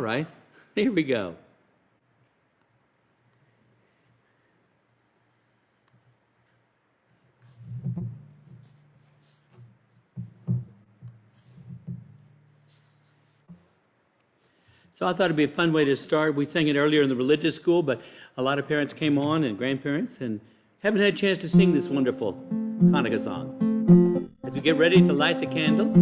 right. Here we go. So I thought it'd be a fun way to start. We sang it earlier in the religious school, but a lot of parents came on and grandparents and haven't had a chance to sing this wonderful Hanukkah song. As we get ready to light the candles,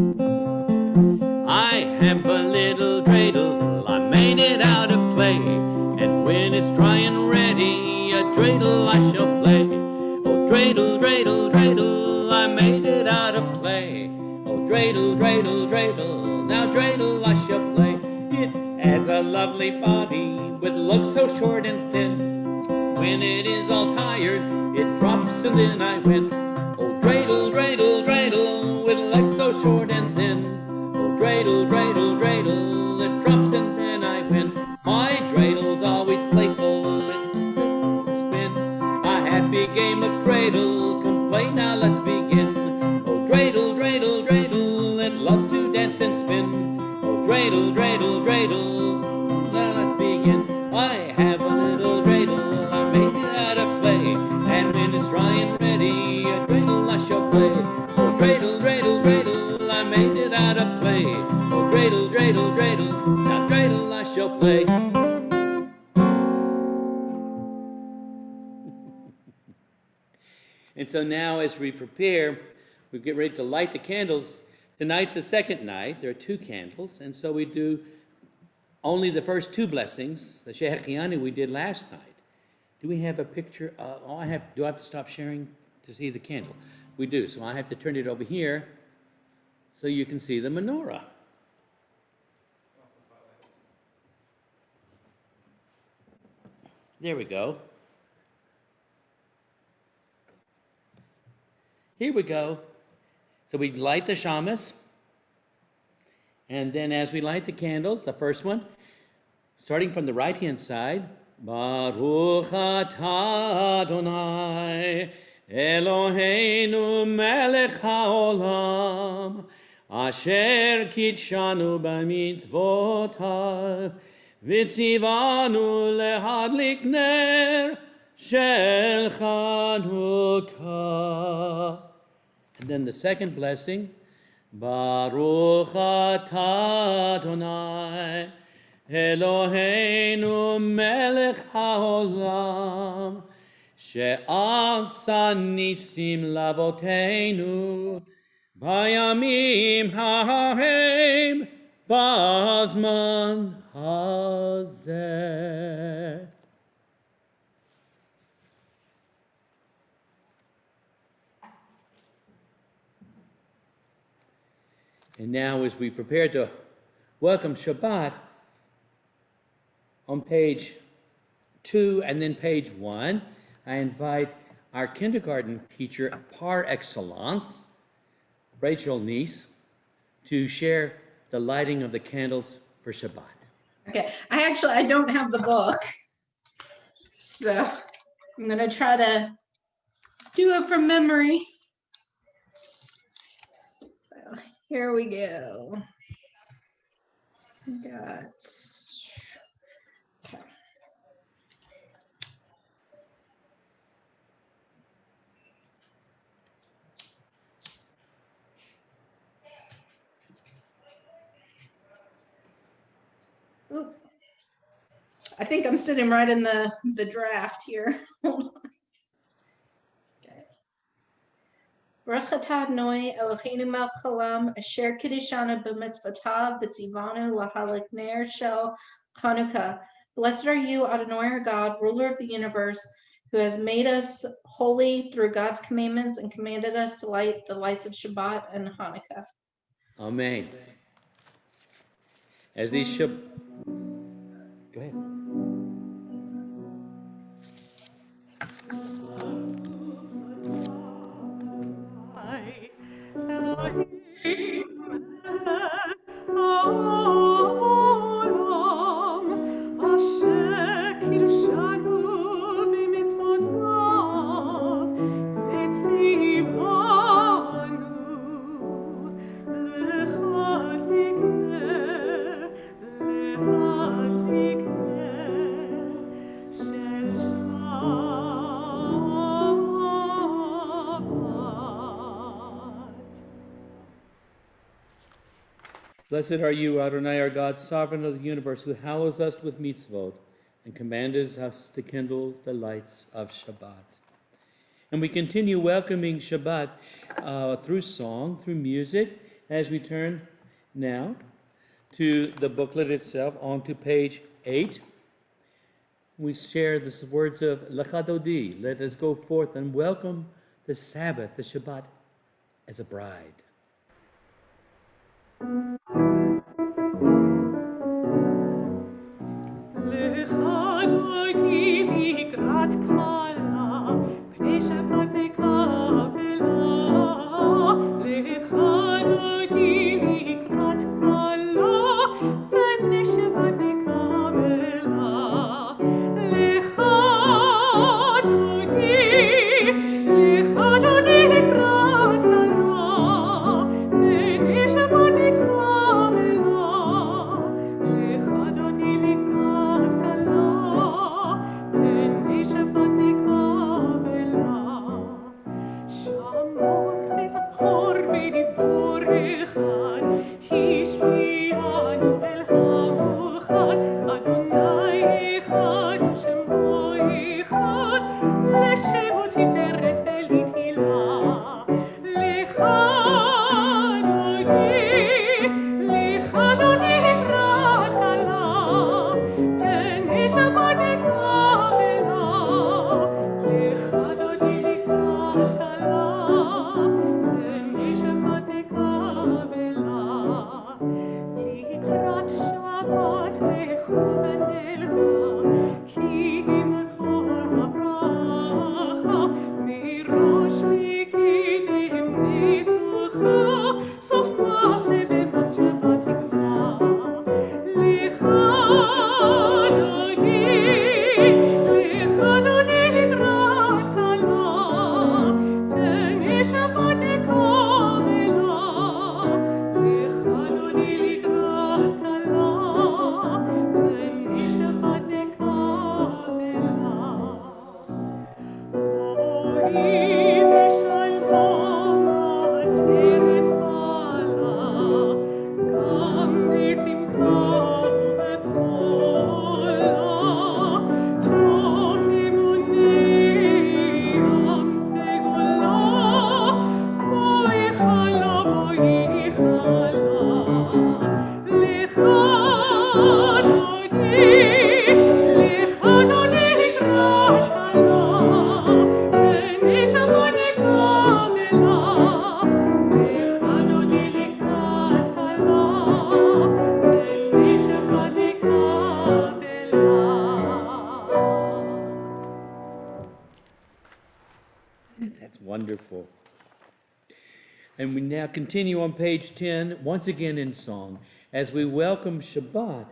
I have a little dreidel, I made it out of clay, and when it's dry and ready, a dreidel I shall play. Oh, dreidel, dreidel, dreidel, I made it out of clay. Oh, dreidel, dreidel, dreidel, now dreidel I shall play. It has a lovely body with looks so short and thin. When it is all tired, it drops and then I win. Oh, dreidel, dreidel, dreidel, with legs so short and thin. Oh, dreidel, dreidel, dreidel, it drops and then I win. My dreidel's always playful with the spin. A happy game of dreidel, come play now, let's begin. Oh, dreidel, dreidel, dreidel, it loves to dance and spin. Oh, dreidel, dreidel, dreidel, now let's begin. I have a little dreidel, I made it out of clay, and when it's dry and ready, a dreidel I shall play. Oh, dreidel, dreidel, dreidel, I made it out of clay. Oh, dreidel, dreidel, dreidel, now dreidel I shall play. And so now as we prepare, we get ready to light the candles. Tonight's the second night. There are 2 candles, and so we do only the first 2 blessings, the Shehechianu we did last night. Do we have a picture? Do I have to stop sharing to see the candle? We do, so I have to turn it over here so you can see the menorah. There we go. Here we go. So we light the shamas, and then as we light the candles, the first one, starting from the right-hand side, Baruch atah Adonai Eloheinu melech haolam asher kitshanu b'mitzvotav v'tzivanu lehadlik ner shel Chanukah. And then the second blessing, Baruch atah Adonai Eloheinu melech haolam she'asa nisim lavoteinu bayamim ha'hem b'zman hazeh. And now as we prepare to welcome Shabbat, on page 2 and then page 1, I invite our kindergarten teacher par excellence, Rachel Neese, to share the lighting of the candles for Shabbat. Okay, I don't have the book, so I'm gonna try to do it from memory. So here we go. Got. Okay. Oop. I think I'm sitting right in the draft here. Hold on. Okay. Baruch atah Adonai Eloheinu melech haolam asher kiddushanu b'mitzvotav v'tzivanu lahadlik ner shel Chanukah. Blessed are you, Adonai our God, ruler of the universe, who has made us holy through God's commandments and commanded us to light the lights of Shabbat and Hanukkah. Amen. As these go ahead. Oh Blessed are you, Adonai, our God, sovereign of the universe, who hallows us with mitzvot and commanded us to kindle the lights of Shabbat. And we continue welcoming Shabbat through song, through music, as we turn now to the booklet itself, onto page 8. We share the words of Lecha Dodi, let us go forth and welcome the Sabbath, the Shabbat, as a bride. Lecha Dodi likrat kala, pnei Shabbat nekabela. Lecha Dodi likrat kala, pnei Shabbat nekabela. Lecha Dodi likrat kala, pnei Shabbat nekabela. Lecha Dodi likrat kala, pnei Shabbat nekabela. Shamor וזכור בדיבור אחד, השמיענו אל המאוחד, אדוני אחד ושמו אחד, לשם תפארת ולתהילה. לך דודי לקראת כלה, פני שבת נקבלה. לך דודי לקראת כלה, פני שבת נקבלה. לקראת שבת לכו ונלכה, כי מקור הברכה, מראש מקדם ניסוחה, סוף מעשה במחשבה תקווה. לך דודי לקראת כלה, פני שבת נקבלה. לך דודי לקראת כלה, פני שבת נקבלה. בואי ושלום עטרת בעלה, גם בשמחה ובצהלה. תקימוני ים סגולה, בואי חלה, בואי חלה. לך דודי לקראת כלה, פני שבת נקבלה. לך דודי לקראת כלה, פני שבת נקבלה. That's wonderful. And we now continue on page 10, once again in song, as we welcome Shabbat,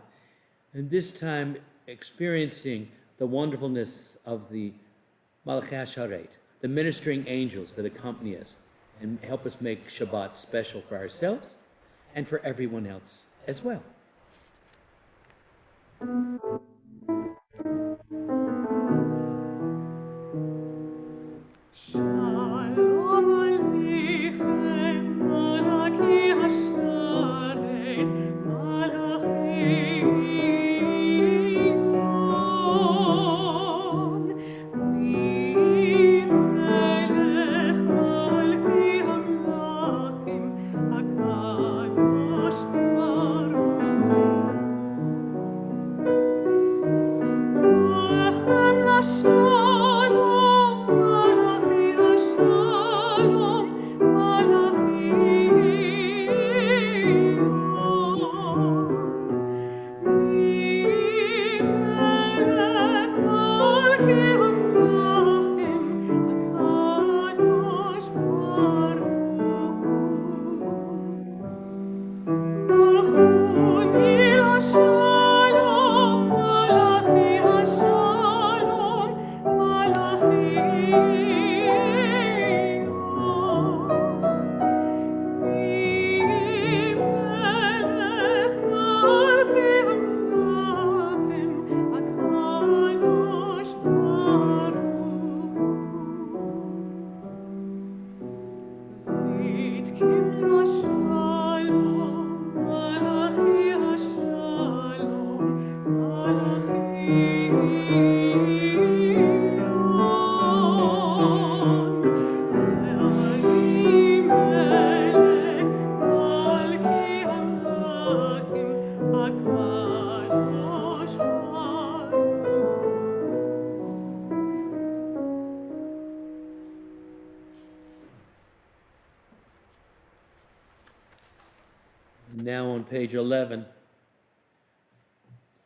and this time experiencing the wonderfulness of the Malachei Sharet, the ministering angels that accompany us and help us make Shabbat special for ourselves and for everyone else as well. Shalom aleichem, Malachei Hasharet, Malachei Yon. Melech Malchei Hamlachim, HaKadosh Baruch Hu. Lechem l'shalom, Malachei Hashalom, Malachei Yon. Melech Malchei Hamlachim, HaKadosh Baruch Hu. Baruchuni l'shalom, Malachei Hashalom, on page 11.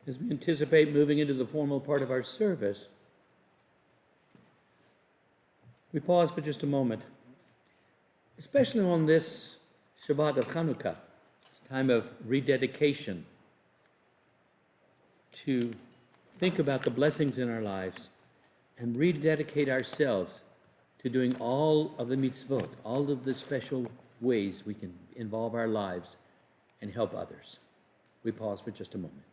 As we anticipate moving into the formal part of our service, we pause for just a moment, especially on this Shabbat of Chanukah, this time of rededication, to think about the blessings in our lives and rededicate ourselves to doing all of the mitzvot, all of the special ways we can involve our lives and help others. We pause for just a moment.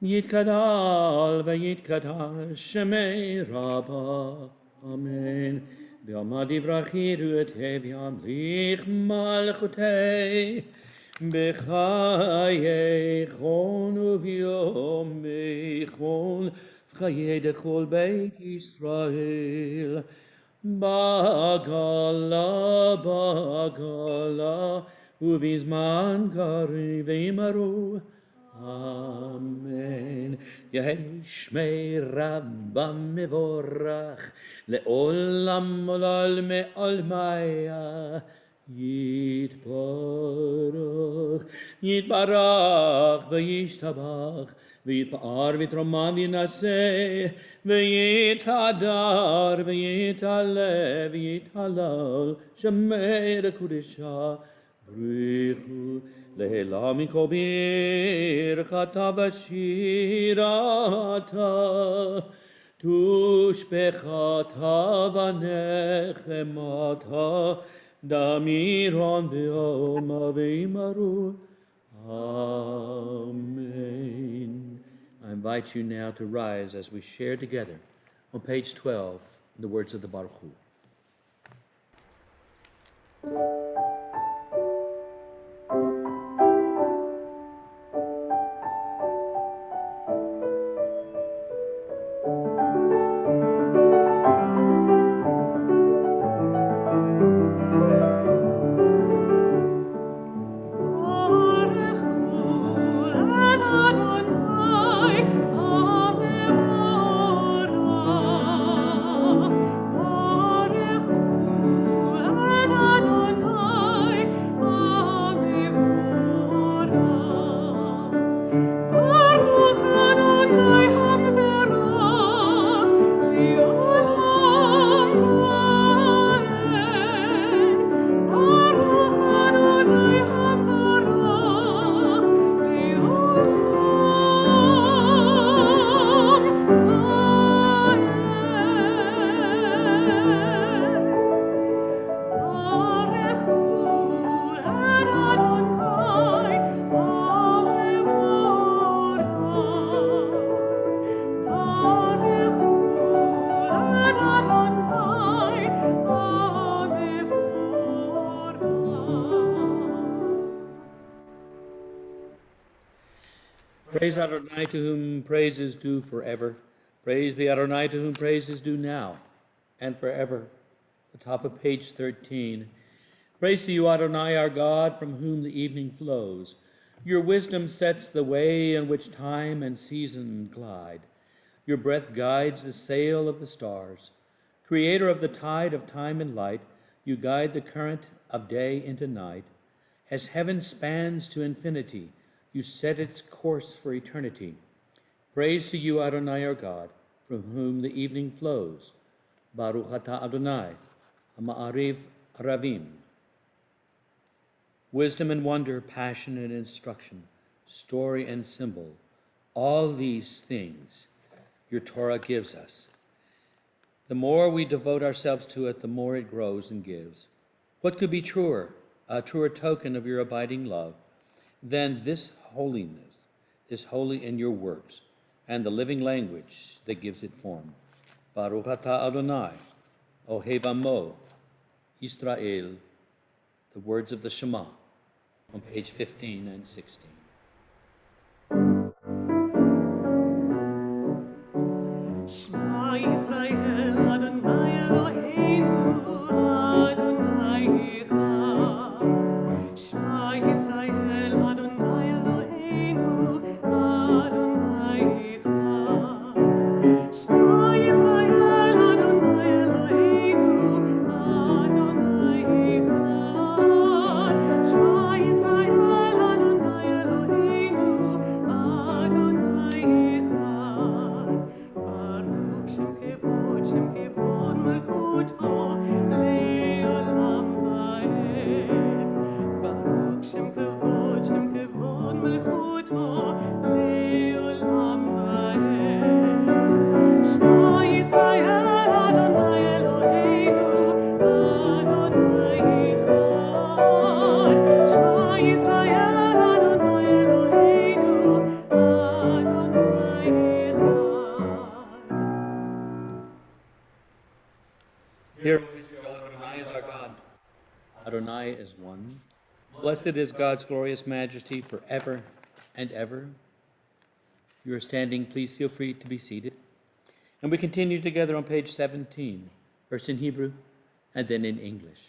Yitkadal v'yitkadal shemei Rabba, Amen. B'yamad yivrachiru et yamlich malchutei, b'chayechon u'v'yomechon, v'chayei dechol beit Yisrael. Bagala, bagala, u'v'zman kari v'imaru. Amen. Yehi Shmei Rabba Mevorach Le'olam Olal Me'ol Maya Yitbarach Yitbarach V'yishtabach V'yitpa'ar V'yitroman V'yinaseh V'yitadar V'yitalev V'yitalal Shemei Rekudesha Brichu Le'ela mikol birchata v'shirata tushbechata v'nechemata damiron b'yoma v'imaru. Amen. I invite you now to rise as we share together on page 12 the words of the Baruch Hu. Praise Adonai, to whom praise is due forever. Praise be Adonai, to whom praise is due now and forever. The top of page 13. Praise to you, Adonai, our God, from whom the evening flows. Your wisdom sets the way in which time and season glide. Your breath guides the sail of the stars. Creator of the tide of time and light, you guide the current of day into night. As heaven spans to infinity, you set its course for eternity. Praise to you, Adonai, our God, from whom the evening flows. Baruch atah Adonai, ha'ma'ariv aravim. Wisdom and wonder, passion and instruction, story and symbol, all these things your Torah gives us. The more we devote ourselves to it, the more it grows and gives. What could be truer, a truer token of your abiding love, than this holiness, this holy in your works, and the living language that gives it form? Baruch atah Adonai, Ohev Amo, Yisrael, the words of the Shema on page 15 and 16. Shema Yisrael, Adonai Eloheinu, Adonai Echad. Shema Yisrael, Adonai Eloheinu, Adonai Echad. מלכותו לעולם ועד. ברוך שם כבוד מלכותו לעולם ועד. שמע ישראל אדוני אלוהינו אדוני אחד. שמע ישראל אדוני אלוהינו אדוני אחד. Hear, Israel, Adonai is our God. Adonai is one. Blessed is God's glorious majesty forever and ever. If you are standing, please feel free to be seated. And we continue together on page 17, first in Hebrew and then in English.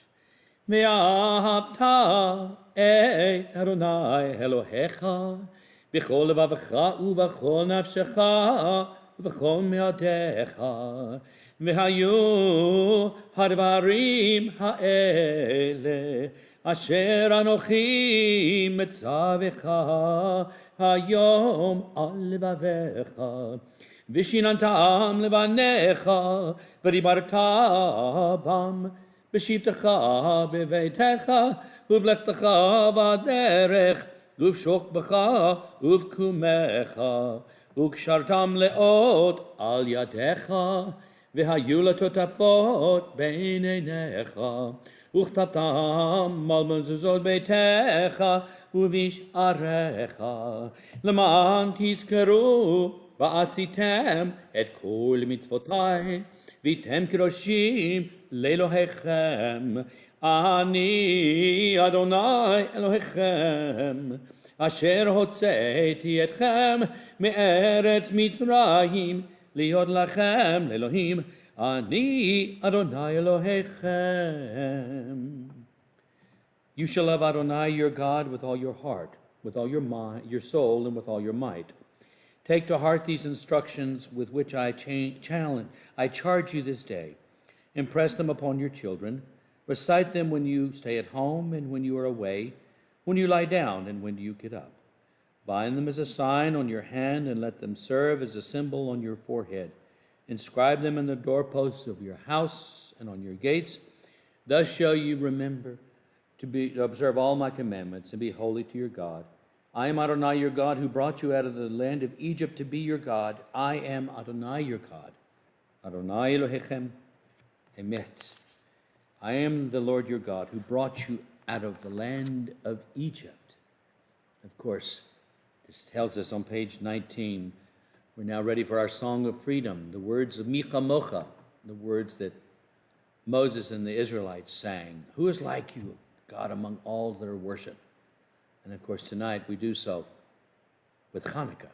Ve'ahavta et Adonai Elohecha b'chol levavecha u'b'chol nafshecha u'b'chol me'adecha ve'hayu hadvarim ha'ele asher anochi metzavecha hayom al levavecha ושיננתם לבניך, ודיברת בם, בשבתך בביתך, ובלכתך בדרך, ובשוכבך ובקומך, וקשרתם לאות על ידיך, והיו לטוטפות בין עיניך, וכתבתם על מזוזות ביתך ובשעריך, למען תזכרו ועשיתם את כל מצוותיי, והייתם קדושים לאלוהיכם. אני אדוני אלוהיכם, אשר הוצאתי אתכם מארץ מצרים, להיות לכם לאלוהים. אני אדוני אלוהיכם. You shall love Adonai your God with all your heart, with all your mind, your soul, and with all your might. Take to heart these instructions with which I charge you this day. Impress them upon your children. Recite them when you stay at home and when you are away, when you lie down and when you get up. Bind them as a sign on your hand and let them serve as a symbol on your forehead. Inscribe them in the doorposts of your house and on your gates. Thus shall you remember to observe all my commandments and be holy to your God. I am Adonai your God, who brought you out of the land of Egypt to be your God. I am Adonai your God. Adonai Elohechem Emet. I am the Lord your God, who brought you out of the land of Egypt. Of course, this tells us on page 19, we're now ready for our song of freedom, the words of Micha Mocha, the words that Moses and the Israelites sang. Who is like you, God, among all that are worshipped? And of course, tonight we do so with Hanukkah.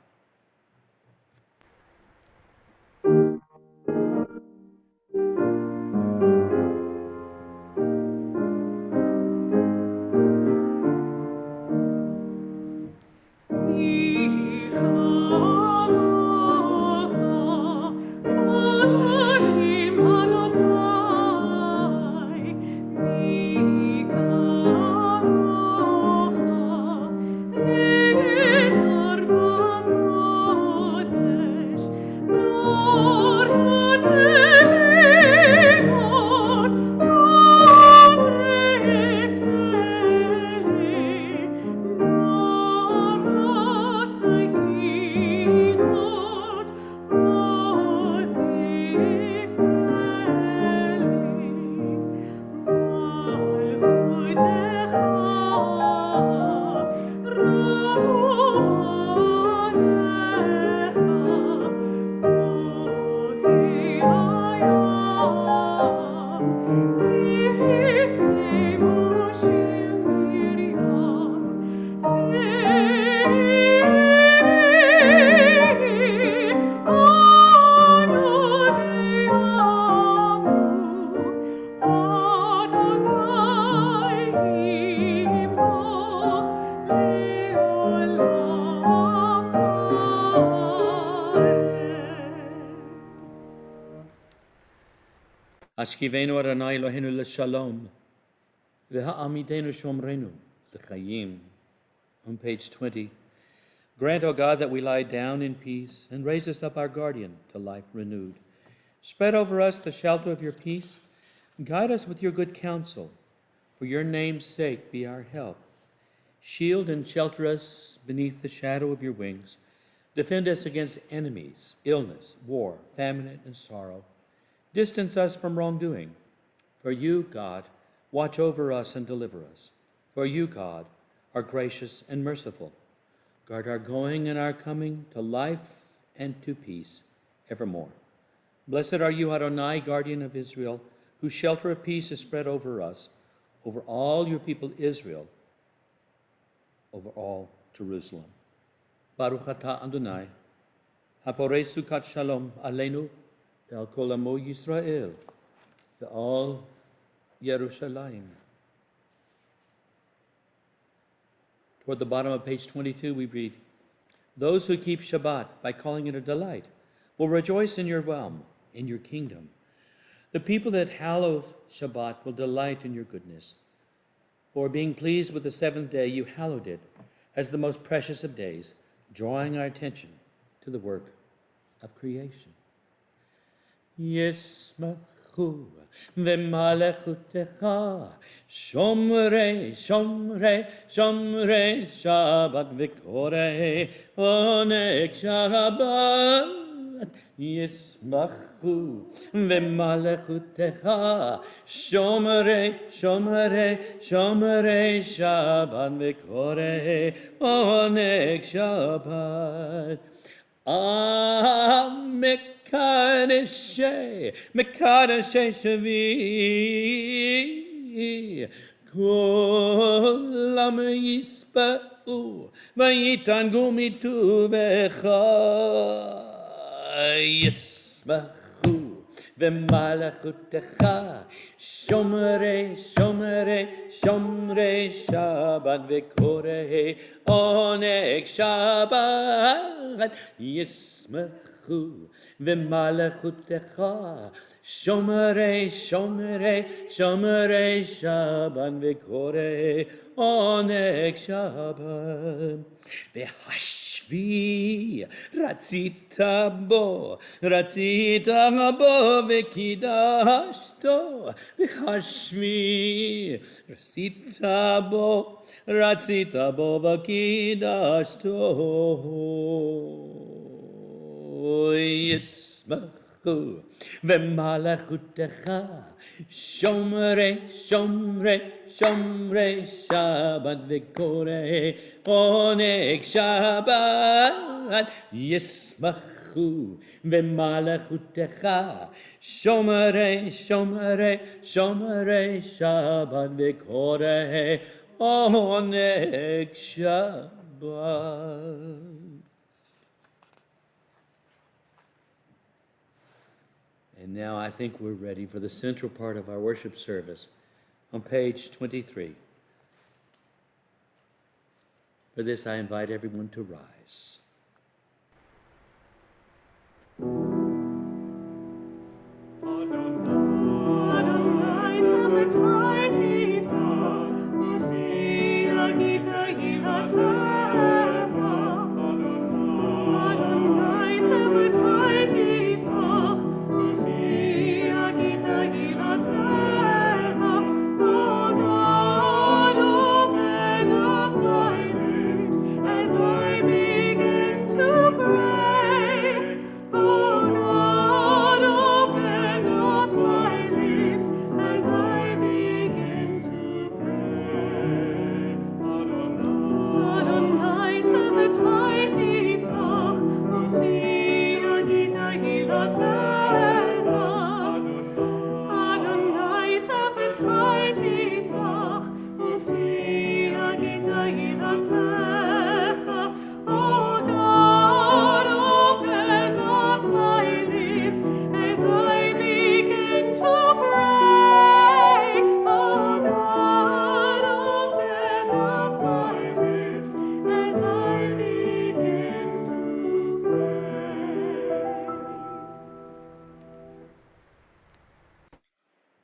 Ashkivenu Adonai Eloheinu l'shalom, v'ha'amidenu shomrenu l'chayim. On page 20. Grant, O God, that we lie down in peace, and raise us up our guardian to life renewed. Spread over us the shelter of your peace, Guide us with your good counsel. For your name's sake, be our help. Shield and shelter us beneath the shadow of your wings. Defend us against enemies, illness, war, famine, and sorrow. Distance us from wrongdoing. For you, God, watch over us and deliver us. For you, God, are gracious and merciful. Guard our going and our coming to life and to peace evermore. Blessed are you, Adonai, guardian of Israel, whose shelter of peace is spread over us, over all your people Israel, over all Jerusalem. Baruch atah Adonai, haporei sukat shalom aleinu, ve'al kol amo Yisrael, ve'al Yerushalayim. Toward the bottom of page 22, we read, those who keep Shabbat by calling it a delight will rejoice in your realm, in your kingdom. The people that hallow Shabbat will delight in your goodness. For being pleased with the seventh day, you hallowed it as the most precious of days, drawing our attention to the work of creation. Yismachu v'malechutecha shomrei, shomrei, shomrei Shabbat v'korei onek Shabbat. Yismachu v'malechutecha shomrei, shomrei, shomrei Shabbat v'korei onek Shabbat. Mekadeshe, Mekadeshe Shavi, Kolam Yispa'u, Vayitangu mitu vecha, Yismachu, V'malachutecha, Shomrei, Shomrei, Shomrei Shabbat v'korei onek Shabbat, Yismachu v'malachutecha, Shomrei, Shomrei, Shomrei Shabbat v'korei onek Shabbat. V'hashvi ratzita bo v'kidashto. V'hashvi ratzita bo v'kidashto. Yismachu v'malachutecha, Shomrei, Shomrei, Shomrei Shabbat v'korei onek Shabbat. Yismachu v'malachutecha, Shomrei, Shomrei, Shomrei Shabbat v'korei onek Shabbat. And now I think we're ready for the central part of our worship service on page 23. For this, I invite everyone to rise.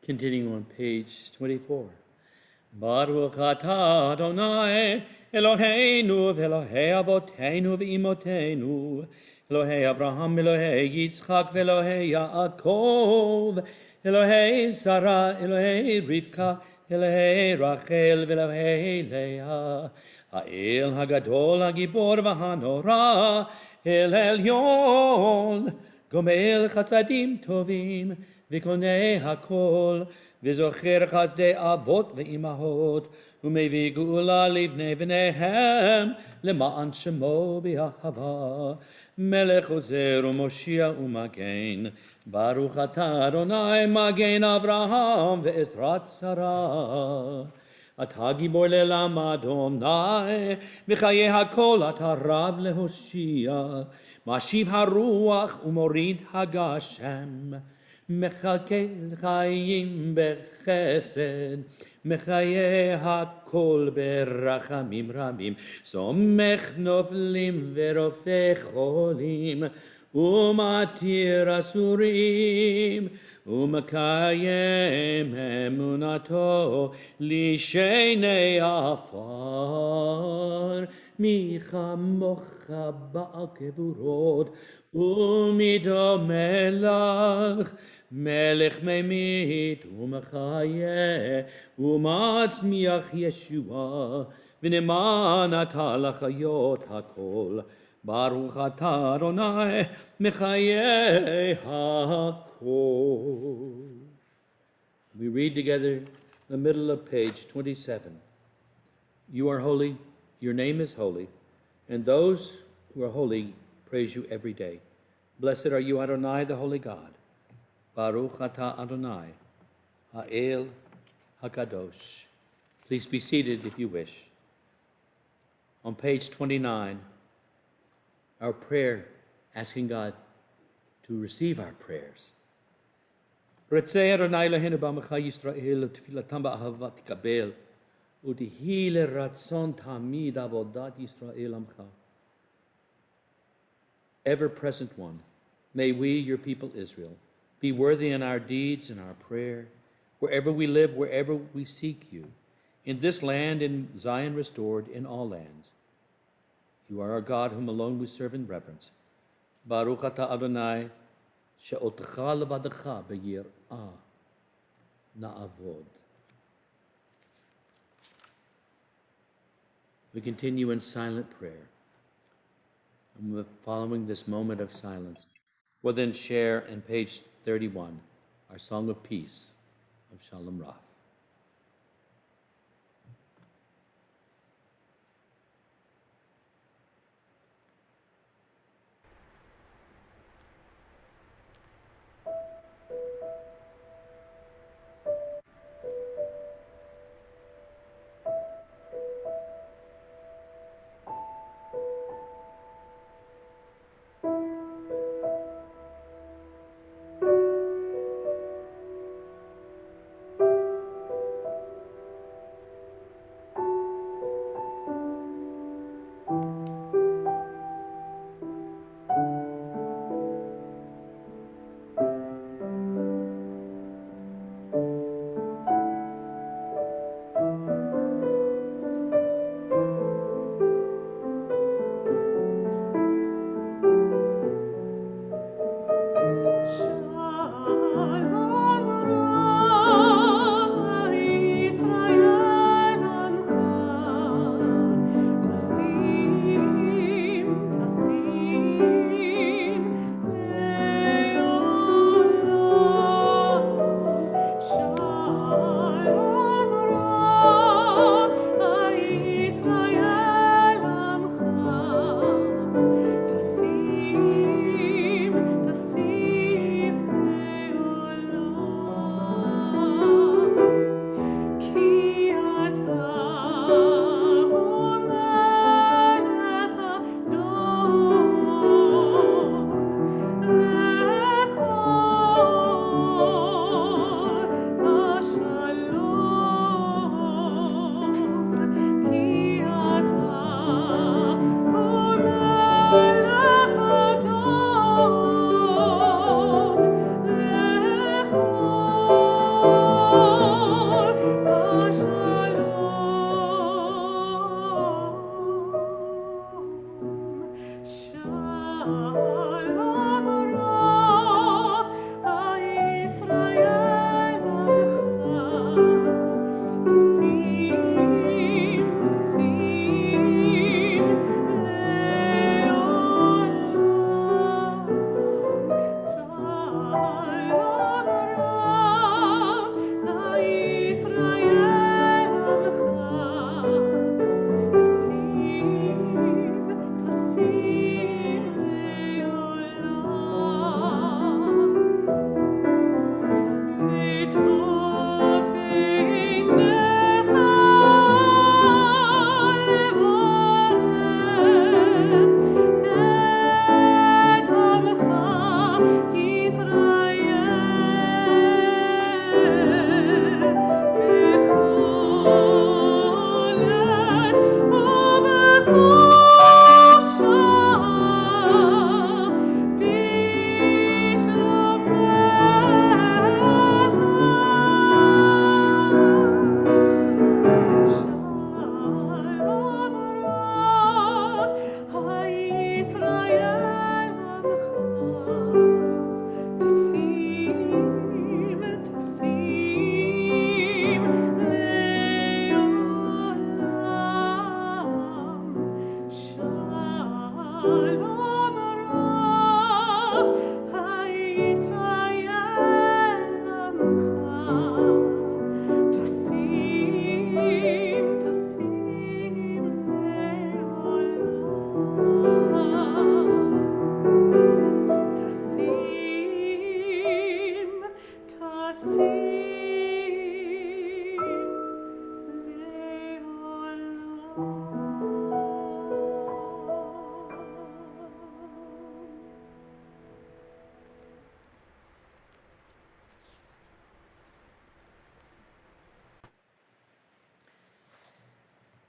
Continuing on page 24. Baruch atah Adonai Eloheinu v'Elohei Avoteinu v'Imotenu, Elohei Avraham, Elohei Yitzchak, v'Elohei Yaakov, Elohei Sarah, Elohei Rivka, Elohei Rachel, Elohei Leah. Ha'el Hagadol, Hagibor V'Hanora, El Elyon, Gomel Chasadim Tovim, V'konei Hakol, V'zocher Chazdei Avot V'imahot, U'mevi Geula Livnei V'nehem, Lema'an Shemo B'Ahava, Melech Ozer U'Moshia U'Magen, Baruch Atah Adonai Magen Avraham Ve'ezrat Sarah. אתה גיבור לעולם אדוני, וחיי הכל אתה רב להושיע, משיב הרוח ומוריד הגשם, מחכה חיים בחסד, מחיי הכל ברחמים רבים, סומך נופלים ורופא חולים, ומתיר אסורים, ומקיים אמונתו לשני עפר, מי כמוך בעל גבורות ומדומה לך, מלך ממית ומחיה ומצמיח ישועה, ונאמן אתה לחיות הכל. Baruch atah Adonai mechayei hakol. We read together the middle of page 27. You are holy, your name is holy, and those who are holy praise you every day. Blessed are you, Adonai, the holy God. Baruch atah Adonai, ha'el hakadosh. Please be seated if you wish. On page 29, our prayer, asking God to receive our prayers. Retzei Adonai Eloheinu b'amecha Yisrael u'tfilatam ba'ahavat tikabel u'tihi leratzon tamid avodat Yisrael amcha. Ever-present one, may we, your people Israel, be worthy in our deeds and our prayer, wherever we live, wherever we seek you, in this land, in Zion restored, in all lands. You are our God, whom alone we serve in reverence. Baruch atah Adonai, she'otecha levadecha b'yir'ah na'avod. We continue in silent prayer. And following this moment of silence, we'll then share in page 31 our song of peace of Shalom Raf.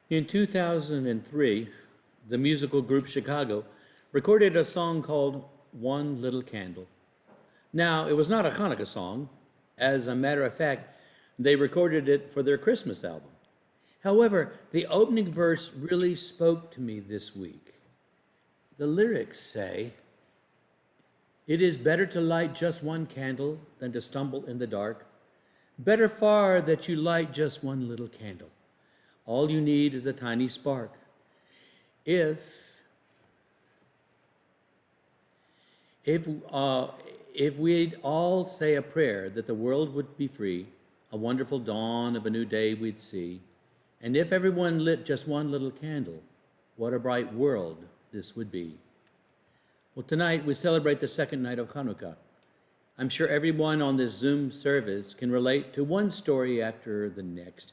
In 2003, the musical group Chicago recorded a song called One Little Candle. Now, it was not a Hanukkah song. As a matter of fact, they recorded it for their Christmas album. However, the opening verse really spoke to me this week. The lyrics say, "It is better to light just one candle than to stumble in the dark. Better far that you light just one little candle. All you need is a tiny spark. If we'd all say a prayer that the world would be free, a wonderful dawn of a new day we'd see, and if everyone lit just one little candle, what a bright world this would be." Well, tonight we celebrate the second night of Hanukkah. I'm sure everyone on this Zoom service can relate to one story after the next,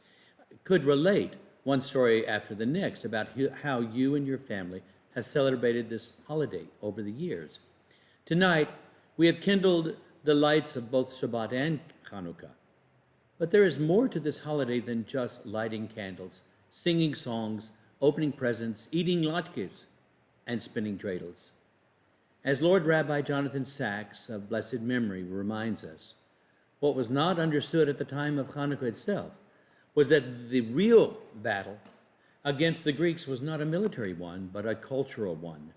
could relate one story after the next about how you and your family have celebrated this holiday over the years. Tonight, we have kindled the lights of both Shabbat and Hanukkah. But there is more to this holiday than just lighting candles, singing songs, opening presents, eating latkes, and spinning dreidels. As Lord Rabbi Jonathan Sachs of blessed memory reminds us, what was not understood at the time of Hanukkah itself was that the real battle against the Greeks was not a military one, but a cultural one.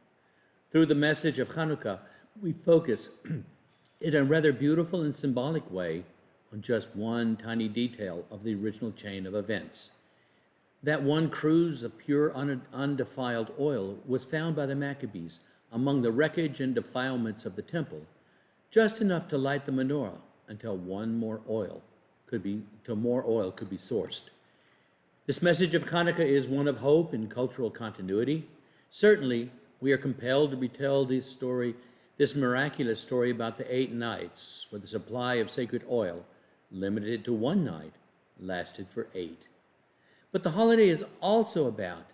Through the message of Hanukkah, we focus in a rather beautiful and symbolic way on just one tiny detail of the original chain of events. That one cruse of pure, undefiled oil was found by the Maccabees among the wreckage and defilements of the temple, just enough to light the menorah until more oil could be sourced. This message of Hanukkah is one of hope and cultural continuity. Certainly, we are compelled to retell this miraculous story about the 8 nights, where the supply of sacred oil, limited to one night, lasted for 8. But the holiday is also about,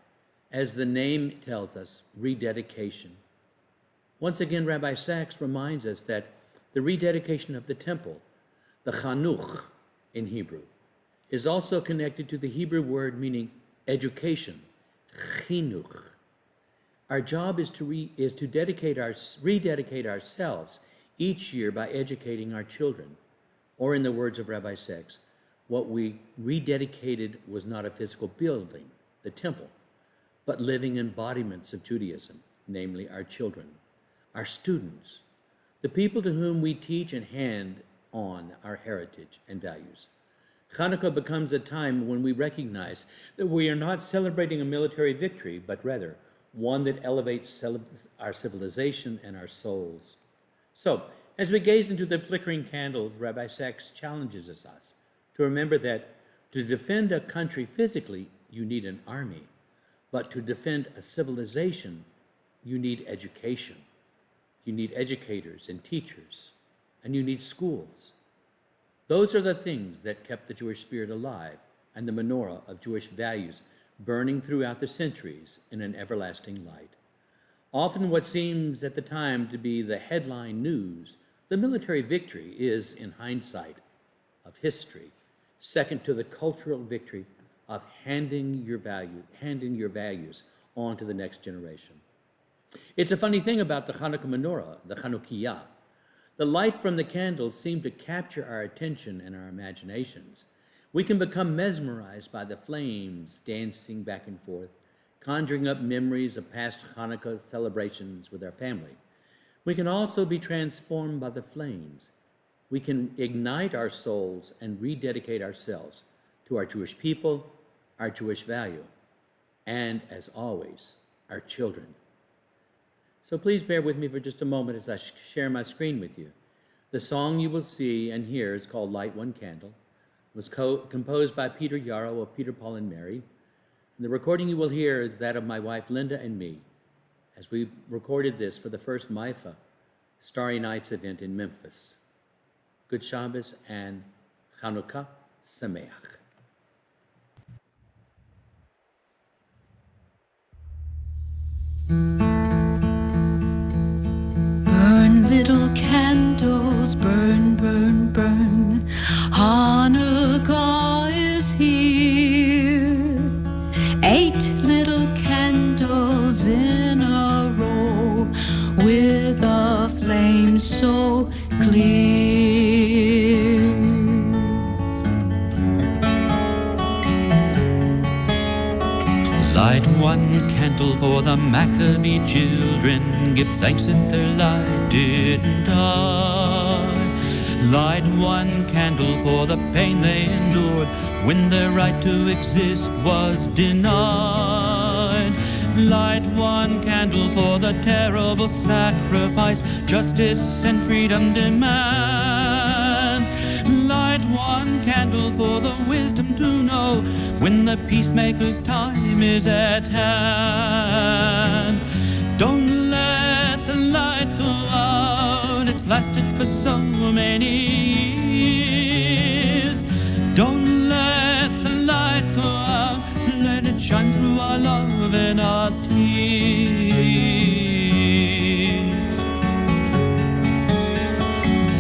as the name tells us, rededication. Once again, Rabbi Sachs reminds us that the rededication of the temple, the Chanuch in Hebrew, is also connected to the Hebrew word meaning education, chinuch. Our job is to rededicate ourselves each year by educating our children. Or in the words of Rabbi Sachs, what we rededicated was not a physical building, the temple, but living embodiments of Judaism, namely our children, our students, the people to whom we teach and hand on our heritage and values. Hanukkah becomes a time when we recognize that we are not celebrating a military victory, but rather one that elevates our civilization and our souls. So, as we gaze into the flickering candles, Rabbi Sachs challenges us to remember that to defend a country physically, you need an army, but to defend a civilization, you need education. You need educators and teachers, and you need schools. Those are the things that kept the Jewish spirit alive and the menorah of Jewish values burning throughout the centuries in an everlasting light. Often what seems at the time to be the headline news, the military victory is, in hindsight of history, second to the cultural victory of handing your values on to the next generation. It's a funny thing about the Hanukkah menorah, the Chanukiah. The light from the candles seem to capture our attention and our imaginations. We can become mesmerized by the flames dancing back and forth, conjuring up memories of past Hanukkah celebrations with our family. We can also be transformed by the flames. We can ignite our souls and rededicate ourselves to our Jewish people, our Jewish value, and, as always, our children. So please bear with me for just a moment as I share my screen with you. The song you will see and hear is called Light One Candle. It was composed by Peter Yarrow of Peter, Paul, and Mary. And the recording you will hear is that of my wife, Linda, and me, as we recorded this for the first MIFA Starry Nights event in Memphis. Good Shabbos and Chanukah Sameach. Burn, little candles, burn, burn, burn. Hanukkah is here. 8 little candles in a row with a flame so clear. Light one candle for the Maccabee children. Give thanks that their light didn't die. Light one candle for the pain they endured when their right to exist was denied. Light one candle for the terrible sacrifice justice and freedom demand. Light one candle for the wisdom to know when the peacemaker's time is at hand. Don't let the light go out, it's lasted for so many years. Don't let the light go out, let it shine through our love and our tears.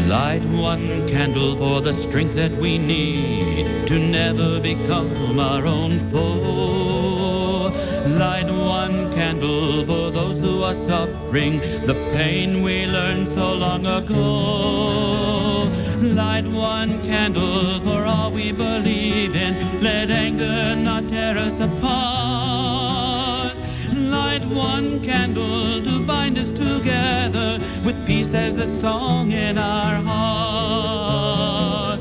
Light one candle for the strength that we need to never become our own foe. Light one candle for those who are suffering the pain we learned so long ago. Light one candle for all we believe in. Let anger not tear us apart. Light one candle to bind us together with peace as the song in our heart.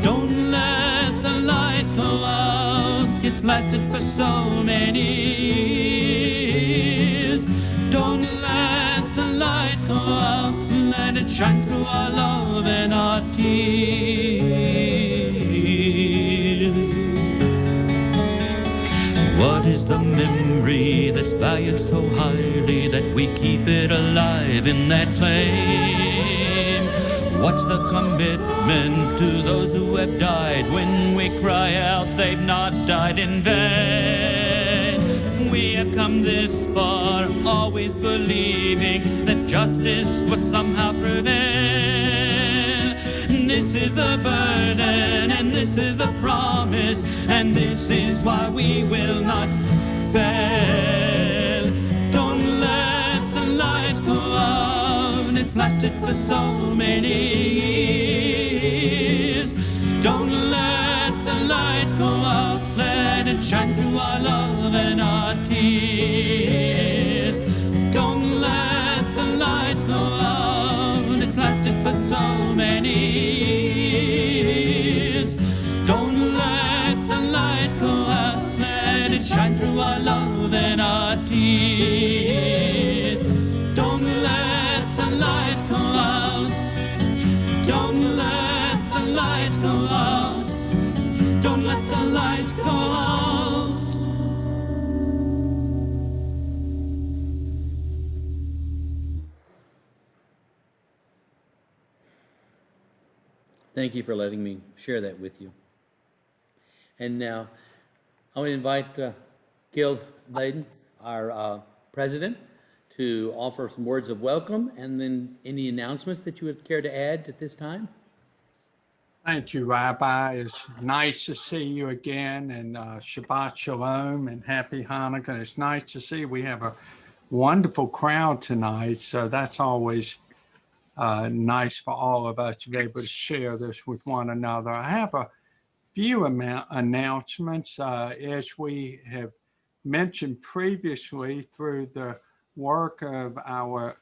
Don't let the light go out, it's lasted for so many years. Don't let the light go out, let it shine through our love and our tears. What is the memory that's valued so highly that we keep it alive in that flame? What's the commitment to those who have died when we cry out they've not died in vain? We have come this far, always believing that justice will somehow prevail. This is the burden and this is the promise, and this is why we will not fail. Don't let the light go out, it's lasted for so many years. Don't let the light go out, let it shine through our love and our tears. Don't let the light go out, it's lasted for so many years. Don't let the light go out, let it shine through our love and our tears. Don't let the light go out, don't let the light go out, don't let the light go out. Thank you for letting me share that with you. And now I want to invite Gil Layden, our president, to offer some words of welcome and then any announcements that you would care to add at this time. Thank you, Rabbi. It's nice to see you again, and Shabbat Shalom and Happy Hanukkah. It's nice to see we have a wonderful crowd tonight, so that's always nice for all of us to be able to share this with one another. I have a few announcements. As we have mentioned previously, through the work of our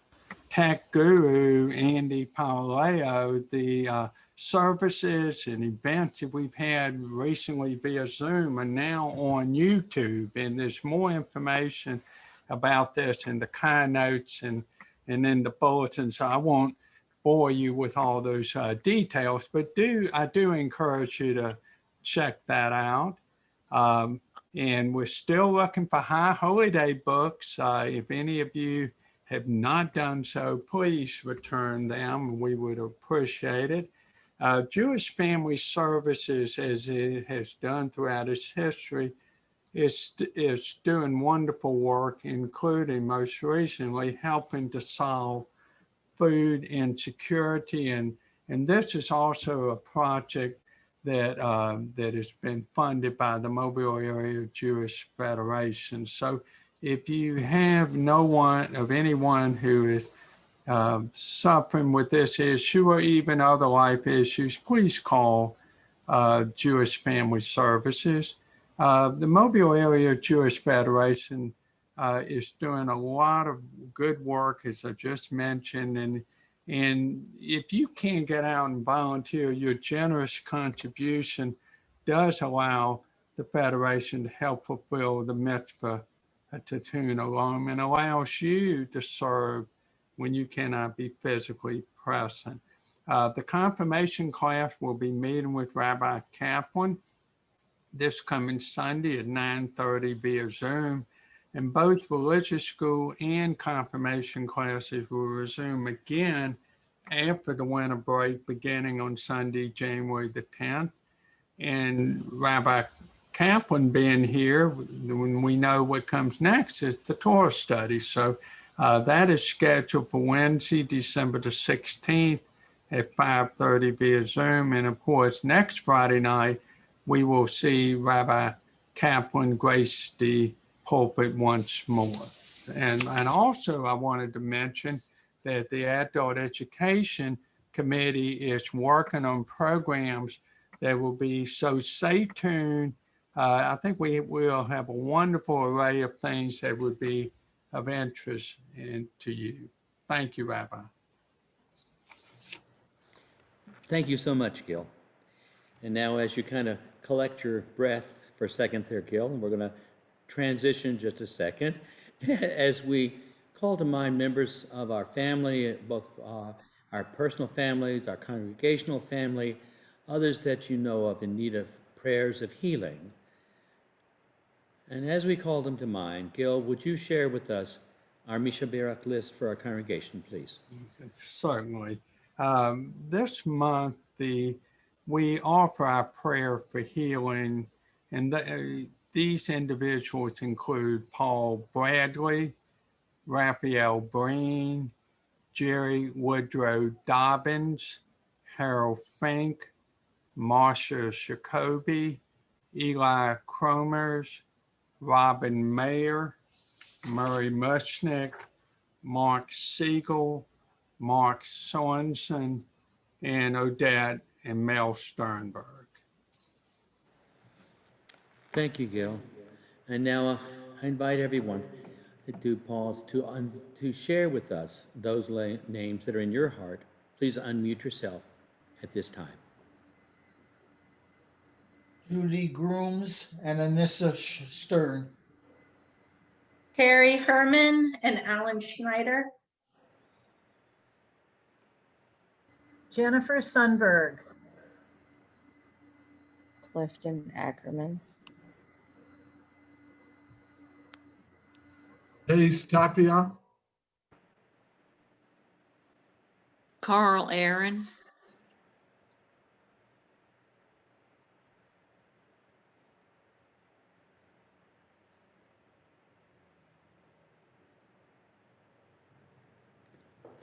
tech guru, Andy Paoleo, the services and events that we've had recently via Zoom are now on YouTube, and there's more information about this in the keynotes and in the bulletin. So I won't bore you with all those details, but I do encourage you to check that out. And we're still looking for High Holy Day books. If any of you have not done so, please return them. We would appreciate it. Jewish Family Services, as it has done throughout its history, is doing wonderful work, including most recently helping to solve food insecurity. And this is also a project that has been funded by the Mobile Area Jewish Federation. So if you have anyone who is suffering with this issue or even other life issues, please call Jewish Family Services. The Mobile Area Jewish Federation is doing a lot of good work, as I just mentioned, and if you can get out and volunteer, your generous contribution does allow the Federation to help fulfill the mitzvah to tune along, and allows you to serve when you cannot be physically present. The confirmation class will be meeting with Rabbi Kaplan this coming Sunday at 9:30 via Zoom, and both religious school and confirmation classes will resume again after the winter break, beginning on Sunday, January the 10th. And Rabbi Kaplan being here, when we know what comes next is the Torah study. So that is scheduled for Wednesday, December the 16th at 5:30 via Zoom. And of course, next Friday night, we will see Rabbi Kaplan grace the pulpit once more. And also I wanted to mention that the Adult Education Committee is working on programs that will be, so stay tuned. I think we will have a wonderful array of things that would be of interest to you. Thank you, Rabbi. Thank you so much, Gil. And now as you kind of collect your breath for a second there, Gil, and we're going to transition just a second as we call to mind members of our family, both our personal families, our congregational family, others that you know of in need of prayers of healing. And as we call them to mind, Gil, would you share with us our Misha Barak list for our congregation, please? Certainly. This month, we offer our prayer for healing, and these individuals include Paul Bradley, Raphael Breen, Jerry Woodrow Dobbins, Harold Fink, Marsha Jacoby, Eli Cromers, Robin Mayer, Murray Mushnick, Mark Siegel, Mark Sorensen, and Odette and Mel Sternberg. Thank you, Gil. And now I invite everyone to pause to share with us those names that are in your heart. Please unmute yourself at this time. Judy Grooms and Anissa Stern. Harry Herman and Alan Schneider. Jennifer Sundberg. Clifton Ackerman. Hayes Tapia. Carl Aaron.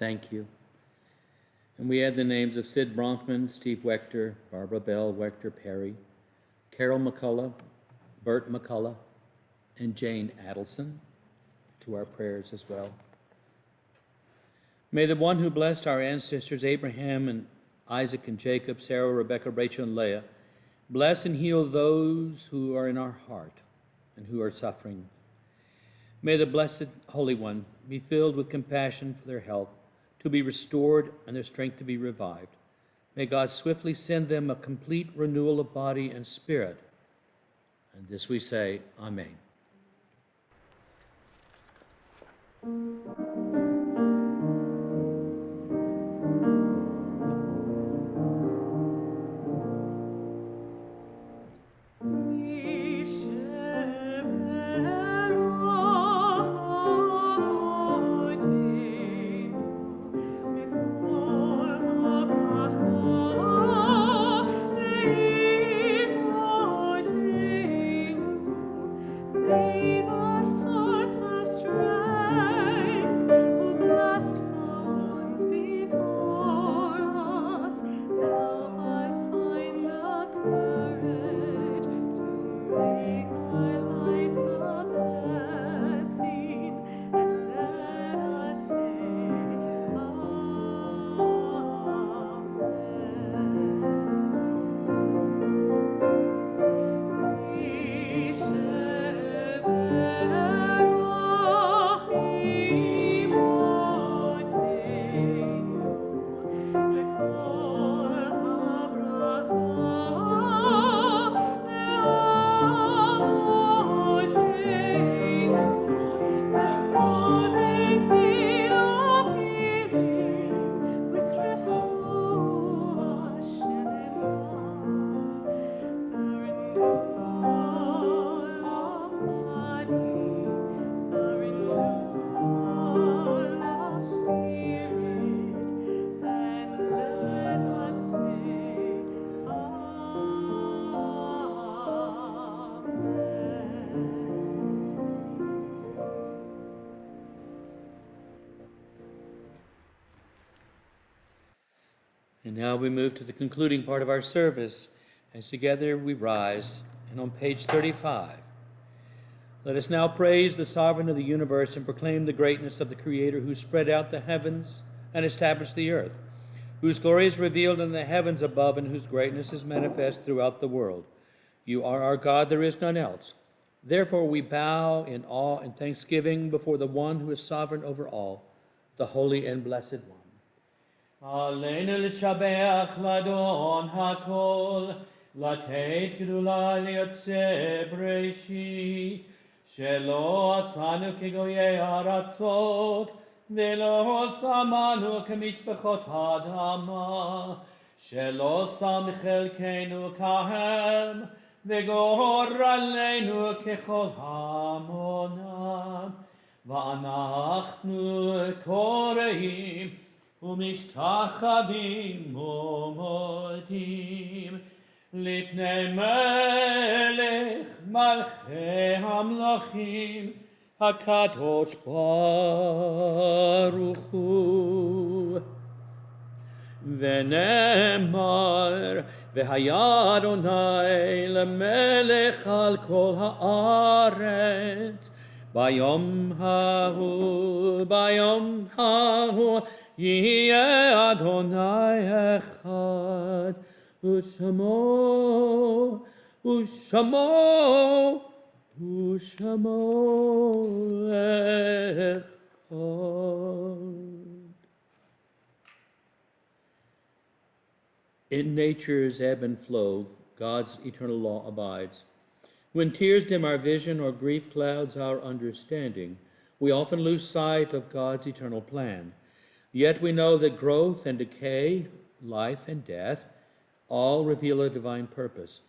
Thank you. And we add the names of Sid Bronfman, Steve Wechter, Barbara Bell, Wechter Perry, Carol McCullough, Bert McCullough, and Jane Adelson to our prayers as well. May the one who blessed our ancestors Abraham and Isaac and Jacob, Sarah, Rebecca, Rachel, and Leah, bless and heal those who are in our heart and who are suffering. May the blessed Holy One be filled with compassion for their health, to be restored and their strength to be revived. May God swiftly send them a complete renewal of body and spirit. And this we say, Amen. May the source of strength, who blessed the ones before us, help us find the courage to make our lives a blessing, and let us say, And now we move to the concluding part of our service, as together we rise, and on page 35, let us now praise the sovereign of the universe and proclaim the greatness of the Creator who spread out the heavens and established the earth, whose glory is revealed in the heavens above and whose greatness is manifest throughout the world. You are our God, there is none else. Therefore we bow in awe and thanksgiving before the one who is sovereign over all, the holy and blessed one. עלינו לשבח לאדון הכל, לתת גדולה ליוצא בראשית, שלא עשנו כגויי ארצות, ולא שמנו כמשפחות האדמה, שלא שם חלקנו כהם, וגורלנו ככל המונם, ואנחנו קוראים ומשתחווים ומודים לפני מלך מלכי המלכים הקדוש ברוך הוא. ונאמר והיה אדוני למלך על כל הארץ ביום ההוא יהיה אדוני אחד, ושמו אחד. In nature's ebb and flow, God's eternal law abides. When tears dim our vision or grief clouds our understanding, we often lose sight of God's eternal plan. Yet we know that growth and decay, life and death, all reveal a divine purpose.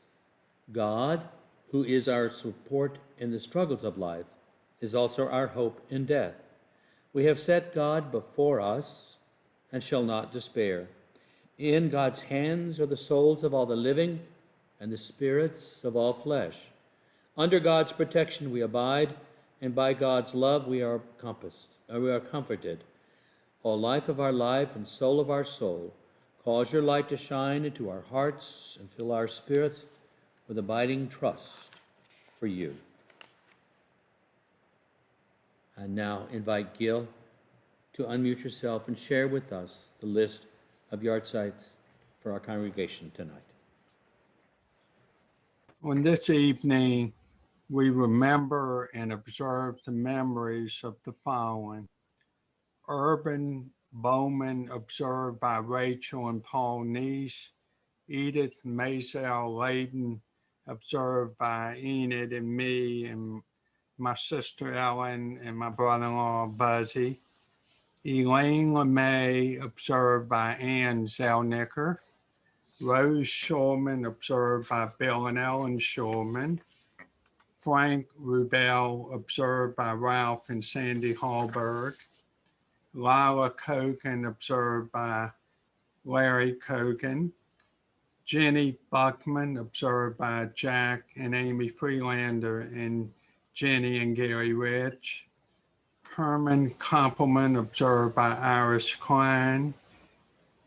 God, who is our support in the struggles of life, is also our hope in death. We have set God before us and shall not despair. In God's hands are the souls of all the living and the spirits of all flesh. Under God's protection we abide, and by God's love we are comforted. O life of our life and soul of our soul, cause your light to shine into our hearts and fill our spirits with abiding trust for you. And now invite Gil to unmute yourself and share with us the list of yard sites for our congregation tonight. On this evening, we remember and observe the memories of the following. Urban Bowman, observed by Rachel and Paul Neese. Edith Mazel Layden, observed by Enid and me and my sister Ellen and my brother-in-law Buzzy. Elaine LeMay, observed by Ann Zellnicker. Rose Shulman, observed by Bill and Ellen Shulman. Frank Rubel, observed by Ralph and Sandy Hallberg. Lila Kogan, observed by Larry Kogan. Jenny Buckman, observed by Jack and Amy Freelander and Jenny and Gary Rich. Herman Koppelman, observed by Iris Klein.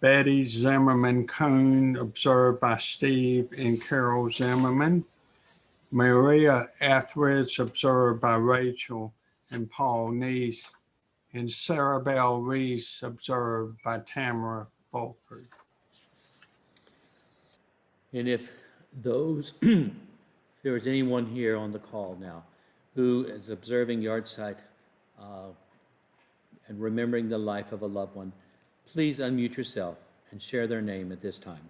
Betty Zimmerman Cohn, observed by Steve and Carol Zimmerman. Maria Etheridge, observed by Rachel and Paul Neese. And Sarah Bell Reese, observed by Tamara Fulford. And if there is anyone here on the call now who is observing yard site and remembering the life of a loved one, please unmute yourself and share their name at this time.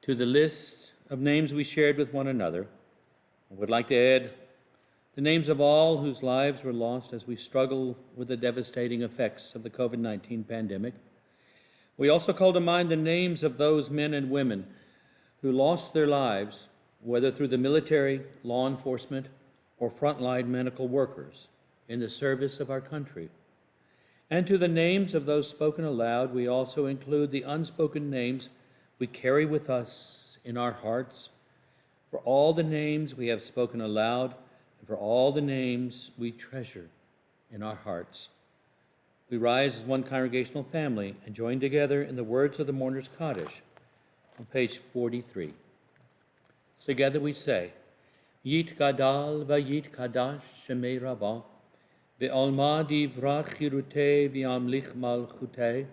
To the list of names we shared with one another, I would like to add the names of all whose lives were lost as we struggle with the devastating effects of the COVID-19 pandemic. We also call to mind the names of those men and women who lost their lives, whether through the military, law enforcement, or frontline medical workers in the service of our country. And to the names of those spoken aloud, we also include the unspoken names we carry with us in our hearts, for all the names we have spoken aloud, and for all the names we treasure in our hearts. We rise as one congregational family and join together in the words of the Mourner's Kaddish on page 43. Together we say, Yit Gadal v'yit Kadash Shemei Rabbah, ve'olma divrach chirutei v'yamlich malchutei,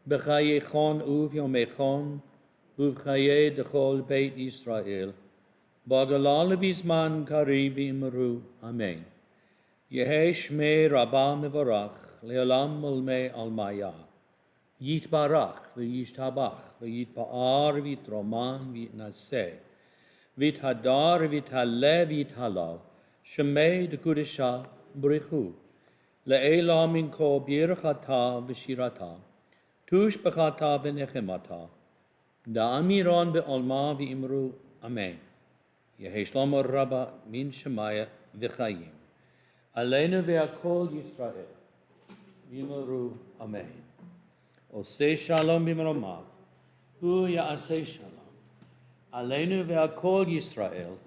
b'chayechon u'v'yomechon, u'v'chayei d'chol Beit Yisrael, b'adolal v'zman kariv v'imru. Amen. Yehei Shmei Rabbah mevorach, le'olam olmei almaya. Yitbarach v'yishtabach v'yitpa'ar v'yitroman v'yitnaseh v'yithadar v'yithaleh v'yithalal shemei d'kudesha b'richu le'ela minko b'yirchata v'shirata tush b'chata v'nechemata da'amiron be'olma v'imru. Amen. Yehi shlomo rabba min shemaya v'chayim aleinu ve'akol Yisrael v'imru. Amen. Oseh shalom b'mromav, hu ya'aseh shalom. Aleinu ve'akol Yisrael,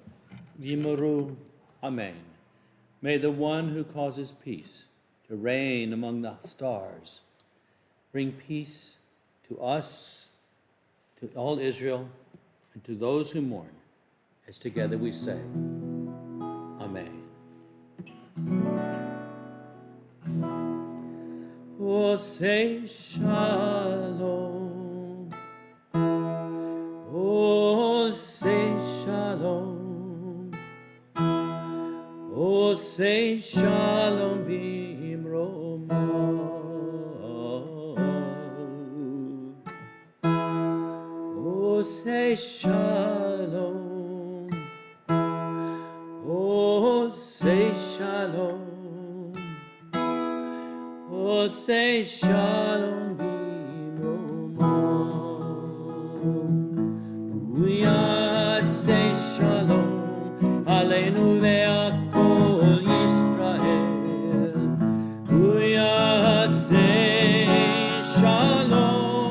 v'imru. Amen. May the one who causes peace to reign among the stars bring peace to us, to all Israel, and to those who mourn, as together we say, Amen. Oseh shalom, Oseh shalom, Oseh shalom b'imromav, Oseh shalom, Oseh shalom. Oseh shalom b'imromav. Uyaseh shalom aleinu ve'akol Yisrael. Uyaseh shalom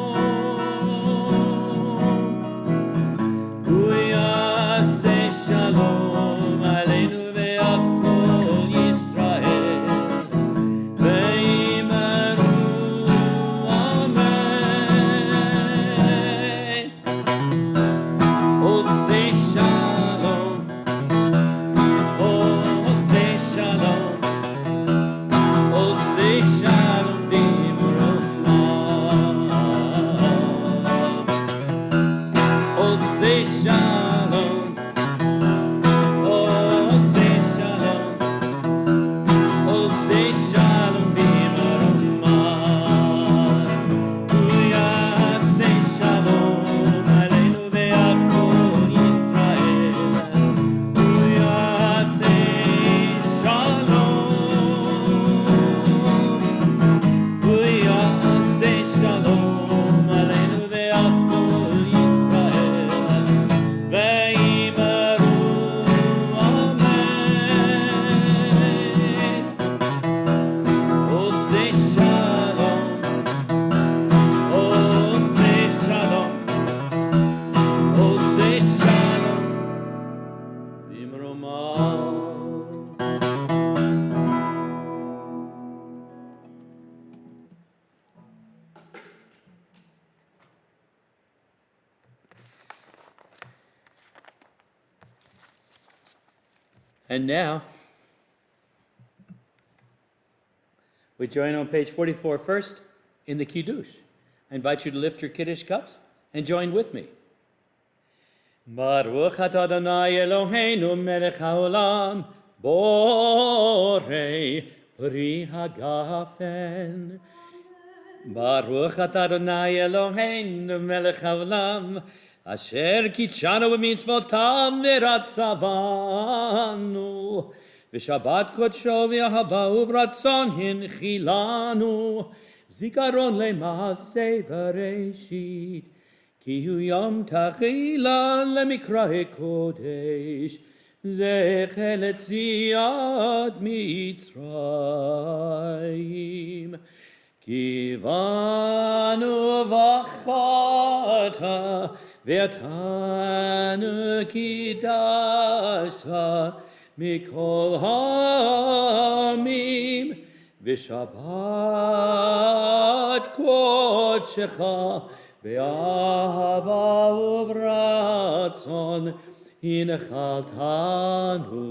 And now, we join on page 44 first in the Kiddush. I invite you to lift your Kiddush cups and join with me. Baruch atah Adonai Eloheinu melech haolam borei pri hagafen. Baruch atah Adonai Eloheinu melech haolam asher kitshanu b'mitzvotav v'ratzavanu v'shabbat kodsho v'ahava u'vratzon hinchilanu zikaron le'maaseh bereshit ki hu yom tachila lemikra'e kodesh zecher letziat Mitzrayim kivanu v'chata v'atanu kidashta mikol ha'amim v'shabbat kodshecha v'ahava u'vratzon hinchaltanu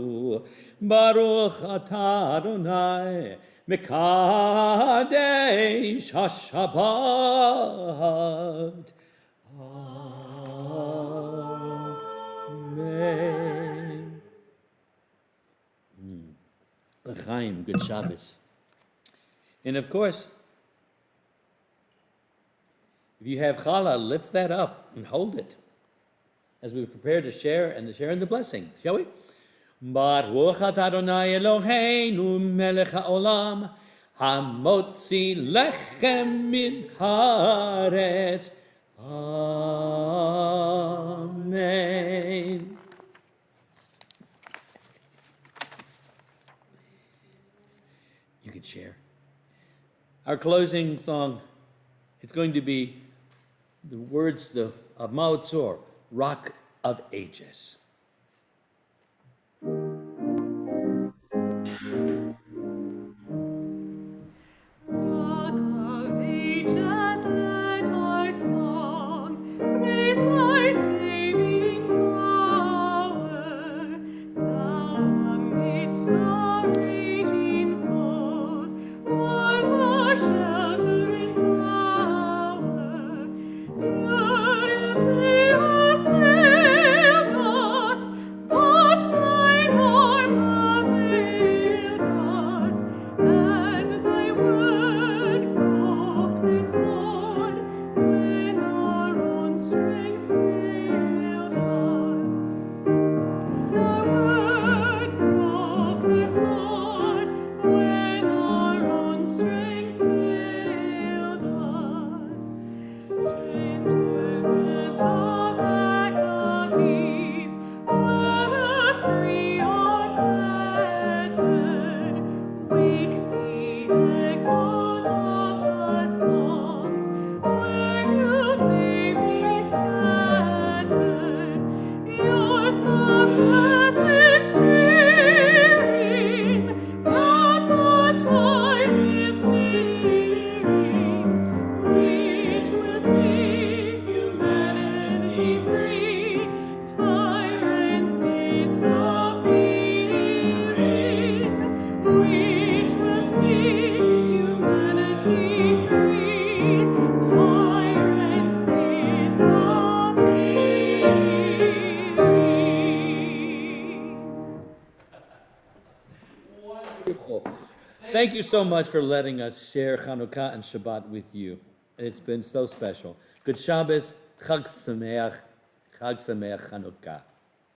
baruch atah Adonai mekadesh haShabbat. Amen. L'chaim, good Shabbos. And of course, if you have challah, lift that up and hold it as we prepare to share and in the blessing, shall we? Baruch atah Adonai Eloheinu melech haolam hamotzi lechem min haaretz. Amen. You can share. Our closing song is going to be the words of Mao Tzor, Rock of Ages. Rock of ages, let our song praise thy saving power. Thou amidst the raging foes was our shelter and tower. Furiously assailed us, but thine arm availed us, and thy word broke the sword when our own strength failed us. Thy word broke the sword when our own strength failed us. Strangers at the Maccabees, whether free or fettered, wake the echoes of the songs where you may be scattered. Yours the message cheering that the time is nearing, which will see humanity free, tyrants disappearing, which will see humanity free, tyrants disappearing. Wonderful. Thank you so much for letting us share Hanukkah and Shabbat with you. It's been so special. Good Shabbos, Chag Sameach Hanukkah.